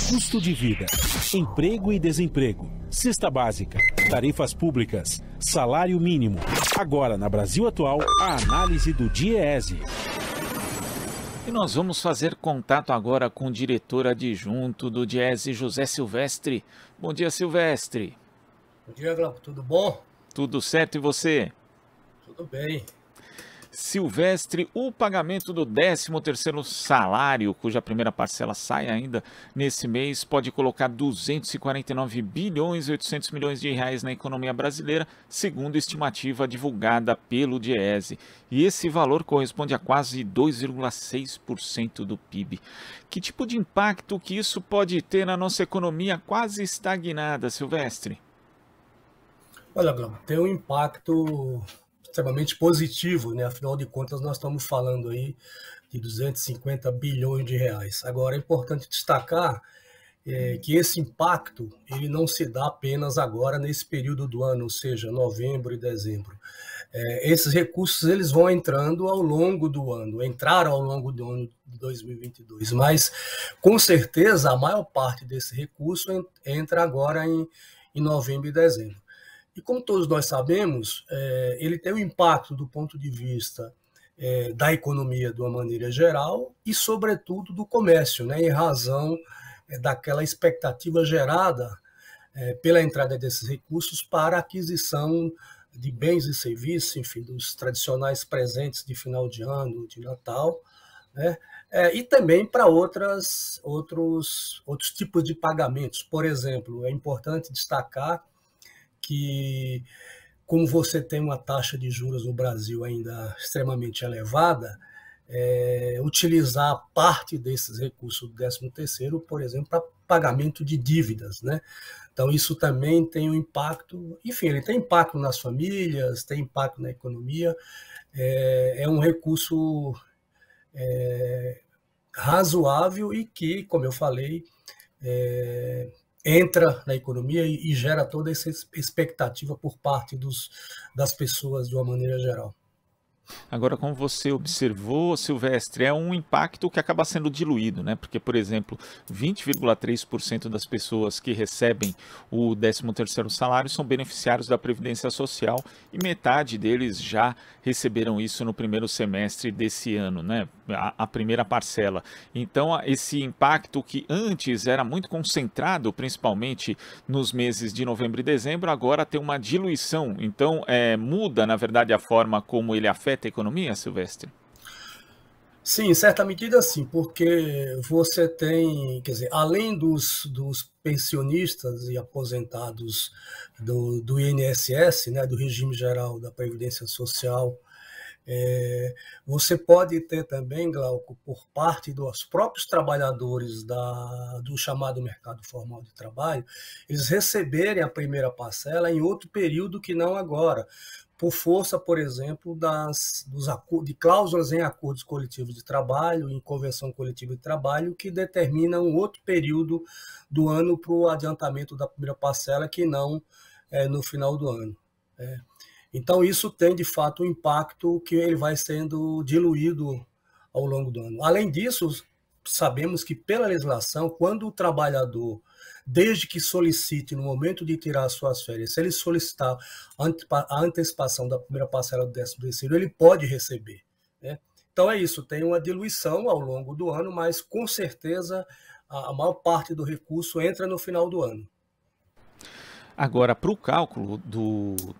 Custo de vida, emprego e desemprego, cesta básica, tarifas públicas, salário mínimo. Agora, na Brasil Atual, a análise do DIEESE. E nós vamos fazer contato agora com o diretor adjunto do DIEESE, José Silvestre. Bom dia, Silvestre. Bom dia, Glauco. Tudo bom? Tudo certo e você? Tudo bem. Silvestre, o pagamento do 13º salário, cuja primeira parcela sai ainda nesse mês, pode colocar 249 bilhões e 800 milhões de reais na economia brasileira, segundo estimativa divulgada pelo DIEESE. E esse valor corresponde a quase 2,6% do PIB. Que tipo de impacto que isso pode ter na nossa economia quase estagnada, Silvestre? Olha, Glauco, tem um impacto extremamente positivo, né? Afinal de contas, nós estamos falando aí de 250 bilhões de reais. Agora, é importante destacar que esse impacto ele não se dá apenas agora nesse período do ano, ou seja, novembro e dezembro. Esses recursos eles vão entrando ao longo do ano, entraram ao longo do ano de 2022, mas com certeza a maior parte desse recurso entra agora em novembro e dezembro. E como todos nós sabemos, ele tem um impacto do ponto de vista da economia de uma maneira geral e, sobretudo, do comércio, né, em razão daquela expectativa gerada pela entrada desses recursos para a aquisição de bens e serviços, enfim, dos tradicionais presentes de final de ano, de Natal, né, e também para outros tipos de pagamentos. Por exemplo, é importante destacar que, como você tem uma taxa de juros no Brasil ainda extremamente elevada, utilizar parte desses recursos do 13º, por exemplo, para pagamento de dívidas, né? Então, isso também tem um impacto, enfim, ele tem impacto nas famílias, tem impacto na economia, é um recurso razoável e que, como eu falei, entra na economia e gera toda essa expectativa por parte das pessoas de uma maneira geral. Agora, como você observou, Silvestre, é um impacto que acaba sendo diluído, né? Porque, por exemplo, 20,3% das pessoas que recebem o 13º salário são beneficiários da Previdência Social e metade deles já receberam isso no primeiro semestre desse ano, né? A primeira parcela. Então, esse impacto que antes era muito concentrado, principalmente nos meses de novembro e dezembro, agora tem uma diluição. Então, muda, na verdade, a forma como ele afeta a economia, Silvestre? Sim, em certa medida sim, porque você tem, quer dizer, além dos pensionistas e aposentados do INSS, né, do Regime Geral da Previdência Social, você pode ter também, Glauco, por parte dos próprios trabalhadores do chamado mercado formal de trabalho, eles receberem a primeira parcela em outro período que não agora, por força, por exemplo, de cláusulas em acordos coletivos de trabalho, em convenção coletiva de trabalho, que determinam um outro período do ano para o adiantamento da primeira parcela, que não no final do ano. Então, isso tem, de fato, um impacto que ele vai sendo diluído ao longo do ano. Além disso, sabemos que, pela legislação, quando o trabalhador, desde que solicite, no momento de tirar as suas férias, se ele solicitar a antecipação da primeira parcela do 13º, ele pode receber, né? Então, é isso, tem uma diluição ao longo do ano, mas, com certeza, a maior parte do recurso entra no final do ano. Agora, para o cálculo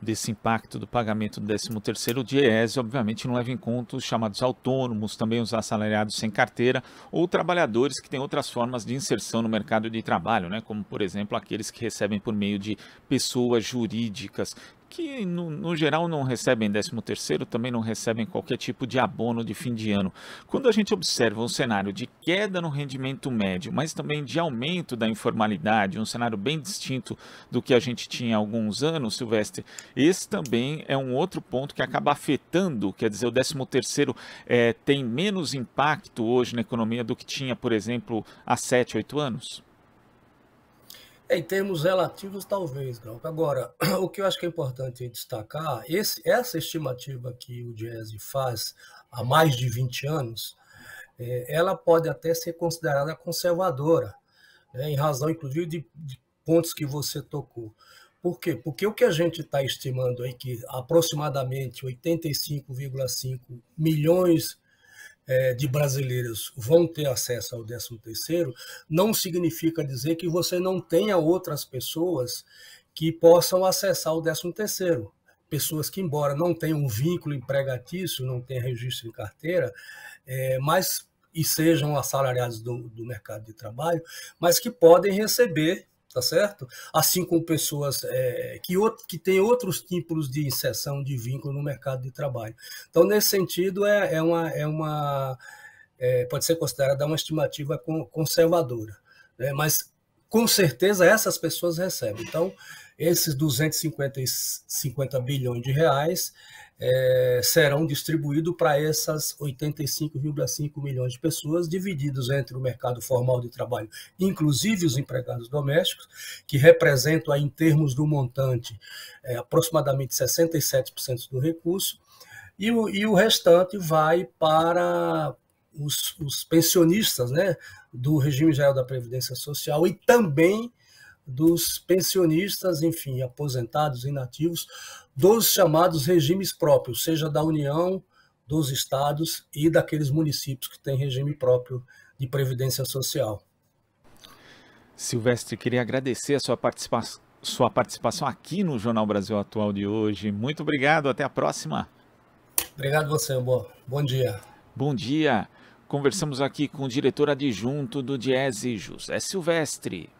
desse impacto do pagamento do 13º, o DIEESE, obviamente, não leva em conta os chamados autônomos, também os assalariados sem carteira ou trabalhadores que têm outras formas de inserção no mercado de trabalho, né? Como, por exemplo, aqueles que recebem por meio de pessoas jurídicas, que no geral não recebem 13º, também não recebem qualquer tipo de abono de fim de ano. Quando a gente observa um cenário de queda no rendimento médio, mas também de aumento da informalidade, um cenário bem distinto do que a gente tinha há alguns anos, Silvestre, esse também é um outro ponto que acaba afetando, quer dizer, o 13º tem menos impacto hoje na economia do que tinha, por exemplo, há 7, 8 anos? Em termos relativos, talvez, Glauco. Agora, o que eu acho que é importante destacar, essa estimativa que o DIEESE faz há mais de 20 anos, ela pode até ser considerada conservadora, né, em razão, inclusive, de pontos que você tocou. Por quê? Porque o que a gente está estimando aí, que aproximadamente 85,5 milhões de brasileiros vão ter acesso ao 13º, não significa dizer que você não tenha outras pessoas que possam acessar o 13º. Pessoas que, embora não tenham um vínculo empregatício, não tenham registro em carteira, mas e sejam assalariados do mercado de trabalho, mas que podem receber, tá certo? Assim como pessoas que têm outros tipos de inserção de vínculo no mercado de trabalho. Então, nesse sentido, pode ser considerada uma estimativa conservadora, né? Mas, com certeza, essas pessoas recebem. Então, esses 250 bilhões de reais serão distribuídos para essas 85,5 milhões de pessoas, divididos entre o mercado formal de trabalho, inclusive os empregados domésticos, que representam, aí, em termos do montante, aproximadamente 67% do recurso, e o restante vai para os pensionistas, né, do regime geral da Previdência Social e também dos pensionistas, enfim, aposentados, inativos, dos chamados regimes próprios, seja da União, dos estados e daqueles municípios que têm regime próprio de previdência social. Silvestre, queria agradecer a sua participação aqui no Jornal Brasil Atual de hoje. Muito obrigado, até a próxima. Obrigado a você, bom dia. Bom dia. Conversamos aqui com o diretor adjunto do DIEESE, José Silvestre.